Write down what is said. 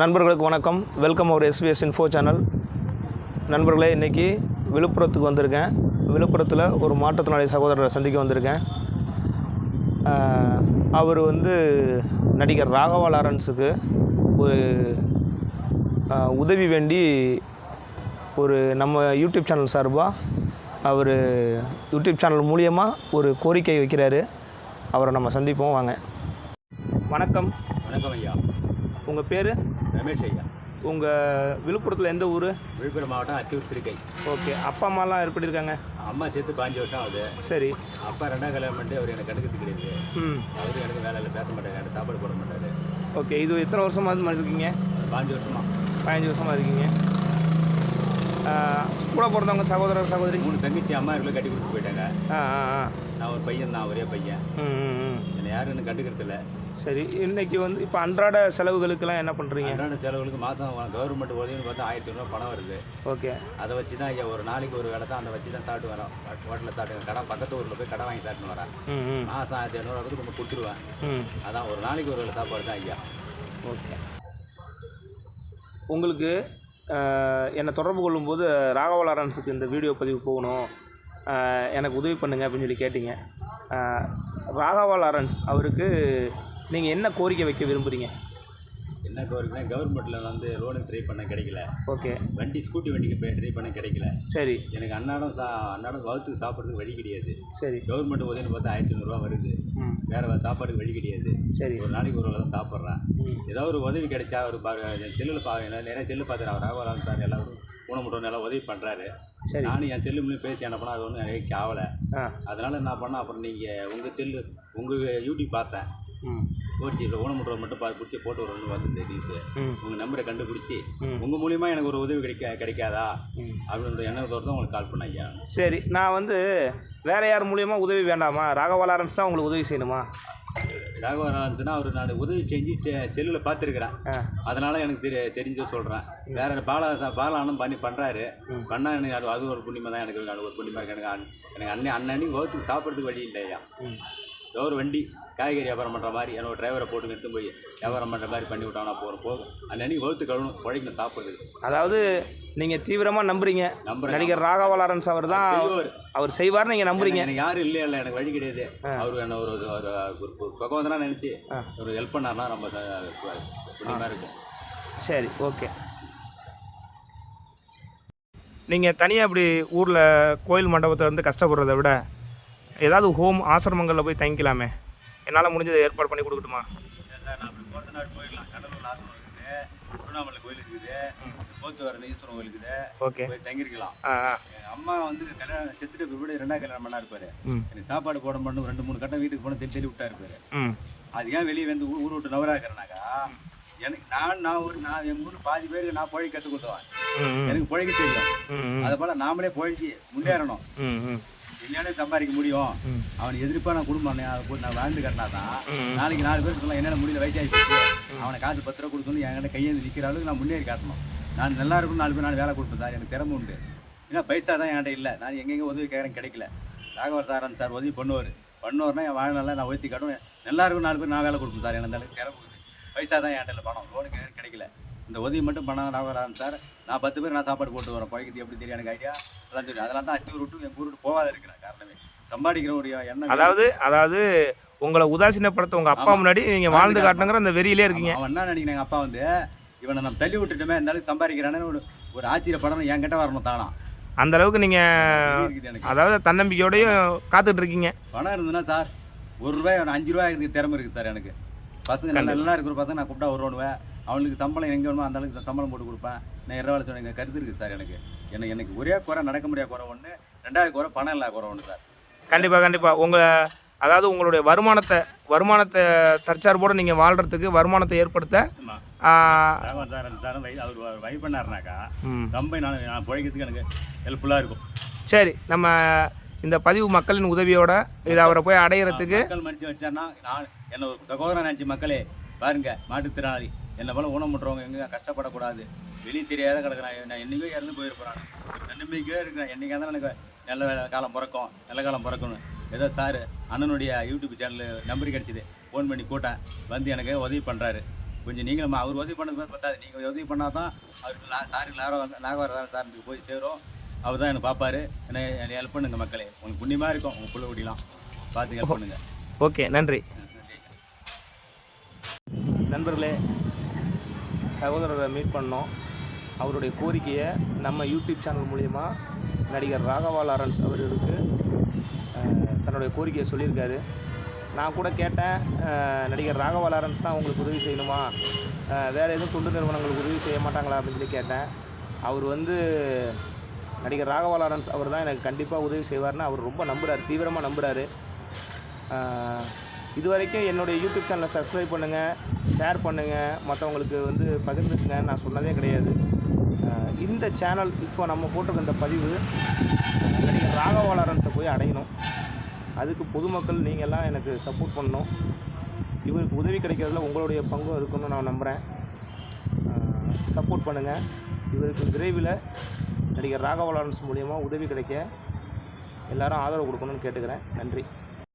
நண்பர்களுக்கு வணக்கம். வெல்கம் அவர் SVS info channel. நண்பர்களே, இன்றைக்கி விழுப்புரத்துக்கு வந்திருக்கேன். விழுப்புரத்தில் ஒரு மாற்றுத்திறனாளி சகோதரரை சந்திக்க வந்திருக்கேன். அவர் நடிகர் ராகவா லாரன்ஸுக்கு ஒரு உதவி வேண்டி நம்ம யூடியூப் சேனல் சார்பாக அவர் யூடியூப் சேனல் மூலியமாக ஒரு கோரிக்கை வைக்கிறாரு. அவரை நம்ம சந்திப்போம், வாங்க. வணக்கம். வணக்கம் ஐயா. உங்கள் பேர்? ரமேஷ் ஐயா. உங்கள் விழுப்புரத்தில் எந்த ஊர்? விழுப்புரம் மாவட்டம் அத்தியூர் திருக்கை. ஓகே. அப்பா அம்மாலாம் எப்படி இருக்காங்க? அம்மா சேர்த்து 5 வருஷம் ஆகுது. சரி. அப்பா 2ஆம் கல்யாணம் பண்ணிட்டு அவர் எனக்கு கண்டுக்கிறது கிடையாது. அவரு எனக்கு வேலையில் பேச மாட்டாங்க, எனக்கு சாப்பாடு போட மாட்டாரு. ஓகே. இது எத்தனை வருஷமாக இருக்கீங்க? 5 வருஷமா. 15 வருஷமாக இருக்கீங்க. கூட பிறந்தவங்க சகோதரர் சகோதரி? 3 தங்கச்சி அம்மா இவ்வளோ கட்டி கொடுத்து போயிட்டாங்க. நான் ஒரு பையன் தான், ஒரே பையன். என்னை யாரும் எனக்கு கண்டுக்கிறது இல்லை. சரி. இன்றைக்கி இப்போ அன்றாட செலவுகளுக்கெல்லாம் என்ன பண்ணுறீங்க? அன்றாட செலவுகளுக்கு மாதம் கவர்மெண்ட் உதவின்னு பார்த்தா 1500 பணம் வருது. ஓகே. அதை வச்சு தான் ஐயா ஒரு நாளைக்கு ஒரு வேலை தான், அதை வச்சு தான் சாப்பிட்டு வரோம். ஹோட்டலில் சாப்பிட்டு கடை பக்கத்து ஊரில் போய் கடை வாங்கி சாப்பிட்டு வரேன். மாதம் 1500 நம்ம கொடுத்துருவேன். அதான் ஒரு நாளைக்கு ஒரு வேலை சாப்பாடு தான் ஐயா. ஓகே. உங்களுக்கு என்னை தொடர்பு கொள்ளும்போது ராகவா லாரன்ஸுக்கு இந்த வீடியோ பதிவு போகணும், எனக்கு உதவி பண்ணுங்க அப்படின்னு சொல்லி கேட்டிங்க. ராகவா லாரன்ஸ் அவருக்கு நீங்கள் என்ன கோரிக்கை வைக்க விரும்புகிறீங்க? என்ன கோரிக்கைனா, கவர்மெண்ட்டில் லோனுக்கு ட்ரை பண்ண கிடைக்கல. ஓகே. ஸ்கூட்டி வண்டிக்கு ட்ரை பண்ண கிடைக்கல. சரி. எனக்கு அன்னாடம் வகுத்துக்கு சாப்பிட்றதுக்கு வழி கிடையாது. சரி. கவர்மெண்ட் உதவின்னு பார்த்தா 1500 வருது. வேறு சாப்பாடுக்கு வழி கிடையாது. சரி. ஒரு நாளைக்கு ஒரு வேலை தான் சாப்பிட்றேன். ஏதாவது ஒரு உதவி கிடைச்சா ஒரு செல்லில் நிறைய செல்லு பார்த்துறேன். அவர் ராகவா சார் எல்லாரும் ஊனமுற்றோர் நல்லா உதவி பண்ணுறாரு. நானும் என் செல்லு மூலியம் பேசி அனுப்பினா அது ஒன்றும் நிகழ்ச்சி ஆகலை. அதனால் என்ன பண்ணேன், அப்புறம் நீங்கள் உங்கள் யூடியூப் பார்த்தேன். போச்சு இல்லை ஊனமுற்றோர் மட்டும் பிடிச்சி போட்டு ஒரு வந்து நியூஸு உங்கள் நம்பரை கண்டுபிடிச்சி உங்கள் மூலியமாக எனக்கு ஒரு உதவி கிடைக்காதா அப்படின்ற எண்ணத்தோடு தான் உங்களுக்கு கால் பண்ண ஐயா. சரி. நான் வேறு யார் மூலியமாக உதவி வேண்டாமா? ராகவா லாரன்ஸ் தான் உங்களுக்கு உதவி செய்யணுமா? ராகவா லாரன்ஸ்னால் அவர் நான் உதவி செஞ்சு செல்லில் பார்த்துருக்குறேன். அதனால் எனக்கு தெரிஞ்சு சொல்கிறேன். வேறு பாலானம் பண்ணுறாரு. பண்ணால் எனக்கு அது ஒரு புண்ணியமாக தான் எனக்கு ஒரு புண்ணியமாக இருக்குது. எனக்கு அன்னன்னைக்கு வகுத்துக்கு சாப்பிட்றதுக்கு வழி இல்லையா. ஏதோ ஒரு வண்டி காய்கறி வியாபாரம் பண்ணுற மாதிரி என்னோட டிரைவரை போட்டு எடுத்து போய் வியாபாரம் பண்ணுற மாதிரி பண்ணி விட்டாங்கன்னா போகும். அன்னைக்கு வகுத்து கழுவணும், குழைக்கணும், சாப்பிட்றது. அதாவது நீங்கள் தீவிரமாக நம்புறீங்க நடிகர் ராகவா லாரன்ஸ் அவர் தான் அவர் செய்வார்னு நீங்கள் நம்புறீங்க? எனக்கு யாரும் இல்லை, எனக்கு வழி கிடையாது. அவர் என்ன ஒரு சுகவந்தனா நினச்சி ஒரு ஹெல்ப் பண்ணார்னா நம்ம புண்ணியமாக இருக்கும். சரி. ஓகே. நீங்கள் தனியாக இப்படி ஊரில் கோயில் மண்டபத்தை கஷ்டப்படுறத விட ஏதாவது ஹோம் ஆசிரமங்களில் போய் தங்கிக்கலாமே. என்னால் முடிஞ்சதை ஏற்பாடு பண்ணி கொடுக்கட்டுமா? சார், நான் அப்படி போகிற நாடு போயிடலாம். கடலூர் ஆசிரமம் இருக்குது, திருவண்ணாமலை கோயில் இருக்குது, போத்துவரம் ஈஸ்வரன் கோயில் இருக்குது. ஓகே. போய் தங்கியிருக்கலாம். எங்கள் அம்மா கல்யாணம் செத்துட்டு பிற்பாடு 2ஆம் கல்யாணம் பண்ணா இருப்பார். எனக்கு சாப்பாடு போட மாட்டோம் 2-3 கட்டம் வீட்டுக்கு போன தெளி விட்டா இருப்பார். அது ஏன் வெளியே ஊர் விட்டு நவராக இருக்கிறனாக்கா எனக்கு நான் எங்கள் ஊர் பாதி பேருக்கு நான் பழகி கற்றுக் கொடுத்தேன். எனக்கு பழகி தெரியும். அதை போல் நாமளே பழகி முன்னேறணும். என்னென்ன சம்பாதிக்க முடியும். அவனை எதிர்ப்பான குடும்பம் நான் வாழ்ந்து கட்டினா தான் நாளைக்கு 4 பேர் சொல்லலாம் என்னால் முடியல, வயசாகிடுச்சு, அவனை காசு 10 ரூபா கொடுக்கணும், என்கிட்ட கையெழுந்து நிற்கிற அளவுக்கு நான் முன்னேறி காட்டணும். நான் நல்லா இருக்கணும், 4 பேர் நான் வேலை கொடுப்பேன் சார். எனக்கு திறமை உண்டு. ஏன்னா பைசா தான் என்கிட்ட இல்லை. நான் எங்கெங்கே உதவி கேட்குறேன், கிடைக்கல. ராகவா சாரன் சார் உதவி பண்ணுவார்னா என் வாழ்நாளில் நான் உயர்த்தி காட்டணும். நல்லா இருக்கும், 4 பேர் நான் வேலை கொடுப்பேன் சார். எனக்கு அந்த திறமை இருக்குது. பைசா தான் என்கிட்ட இல்லை, பணம் லோனு கேட்குறேன், கிடைக்கல. இந்த உதவி மட்டும் பண்ணால் ராகவா சார் நான் 10 பேர் நான் சாப்பாடு போட்டு வரேன். பழகிறது எப்படி தெரியும் எனக்கு ஐடியா அதெல்லாம் தெரியும். அதெல்லாம் தான் அத்தியூர் விட்டு என் ஊர் விட்டு போகாத இருக்கிறேன் காரணமே சம்பாதிக்கிற ஒரு எண்ணம். அதாவது உங்களை உதாசீனப்படுத்த உங்கள் அப்பா முன்னாடி நீங்கள் வாழ்ந்து காட்டணுங்கிற அந்த வெறியிலே இருக்கீங்க. அவன் என்ன நினைக்கிறேன், எங்கள் அப்பா இவனை நம்ம தள்ளி விட்டுட்டுமே இருந்தாலும் சம்பாதிக்கிறானே ஒரு ஆச்சரியப்படணும், என்கிட்ட வரணும் தானா. அந்த அளவுக்கு நீங்கள் அதாவது தன்னம்பிக்கையோடையும் காத்துட்டு இருக்கீங்க. பணம் இருந்ததுன்னா சார் 1 ரூபாய் 5 ரூபாய் திறமை இருக்குது சார். எனக்கு பசங்க நல்லா இருக்கிற பசங்க நான் கூப்பிட்டா வருவானுவேன். அவனுக்கு சம்பளம் எங்கே வேணுமோ அந்த அளவுக்கு சம்பளம் போட்டு கொடுப்பேன். நான் இரவாள சொன்ன கருத்து இருக்குது சார். எனக்கு ஒரே குறை நடக்க முடியாத குறை ஒன்று, 2வது குறை பணம் இல்லாத குறை ஒன்று சார். கண்டிப்பாக அதாவது உங்களுடைய வருமானத்தை தற்சார்போடு நீங்கள் வாழ்கிறதுக்கு வருமானத்தை ஏற்படுத்த சார் அவர் வை பண்ணாருனாக்கா ரொம்ப நான் பிழைக்கிறதுக்கு எனக்கு ஹெல்ப்ஃபுல்லாக இருக்கும். சரி, நம்ம இந்த பதிவு மக்களின் உதவியோட இதை அவரை போய் அடையிறதுக்கு மக்கள் மனுஷன் வச்சார்னா நான் என்ன ஒரு சகோதரன் நினச்சி மக்களே பாருங்க, மாற்றுத்திறனாளி என்னை போல ஊனமுட்டுறவங்க எங்கே கஷ்டப்படக்கூடாது, வெளியே தெரியாத கிடக்குறேன், நான் என்றைக்கோ இறந்து போயிருப்பேன், நம்பிக்கையாக இருக்கிறேன், என்றைக்காக இருந்தாலும் எனக்கு நல்ல காலம் பிறக்கணும். ஏதோ சார் அண்ணனுடைய யூடியூப் சேனல் நம்பர் கிடச்சிது, ஃபோன் பண்ணி கூட்டேன், வந்து எனக்கு உதவி பண்ணுறாரு. கொஞ்சம் நீங்களும் அவர் உதவி பண்ணது மாதிரி பார்த்தாது, நீங்கள் உதவி பண்ணால் தான் அவருக்கு சாரி நாகவரம் சார் போய் சேரும். அவர் தான் எனக்கு பார்ப்பாரு. என்னை ஹெல்ப் பண்ணுங்க மக்களே, உங்களுக்கு புண்ணியமாக இருக்கும். உங்கள் புள்ள குடிலாம் பார்த்து ஹெல்ப் பண்ணுங்கள். ஓகே, நன்றி. நண்பர்களே, சகோதரரை மீட் பண்ணோம். அவருடைய கோரிக்கையை நம்ம யூடியூப் சேனல் மூலிமா நடிகர் ராகவா லாரன்ஸ் அவர்களுக்கு தன்னுடைய கோரிக்கையை சொல்லியிருக்காரு. நான் கூட கேட்டேன், நடிகர் ராகவா லாரன்ஸ் தான் உங்களுக்கு உதவி செய்யணுமா, வேறு எதுவும் தொண்டு நிறுவனங்களுக்கு உதவி செய்ய மாட்டாங்களா அப்படின்னு சொல்லி கேட்டேன். அவர் நடிகர் ராகவா லாரன்ஸ் அவர் தான் எனக்கு கண்டிப்பாக உதவி செய்வார்னு அவர் ரொம்ப நம்புகிறார், தீவிரமாக நம்புகிறாரு. இது வரைக்கும் என்னுடைய யூடியூப் சேனலை சப்ஸ்கிரைப் பண்ணுங்கள், ஷேர் பண்ணுங்கள், மற்றவங்களுக்கு பகிர்ந்துக்குங்க நான் சொன்னதே கிடையாது. இந்த சேனல் இப்போ நம்ம போட்டிருக்க இந்த பதிவு நடிகர் ராகவா லாரன்ஸை போய் அடையணும். அதுக்கு பொதுமக்கள் நீங்கள்லாம் எனக்கு சப்போர்ட் பண்ணணும். இவருக்கு உதவி கிடைக்கிறதுல உங்களுடைய பங்கும் இருக்குன்னு நான் நம்புகிறேன். சப்போர்ட் பண்ணுங்கள். இவருக்கு விரைவில் நடிகர் ராகவா லாரன்ஸ் மூலிமா உதவி கிடைக்க எல்லாரும் ஆதரவு கொடுக்கணும்னு கேட்டுக்கிறேன். நன்றி.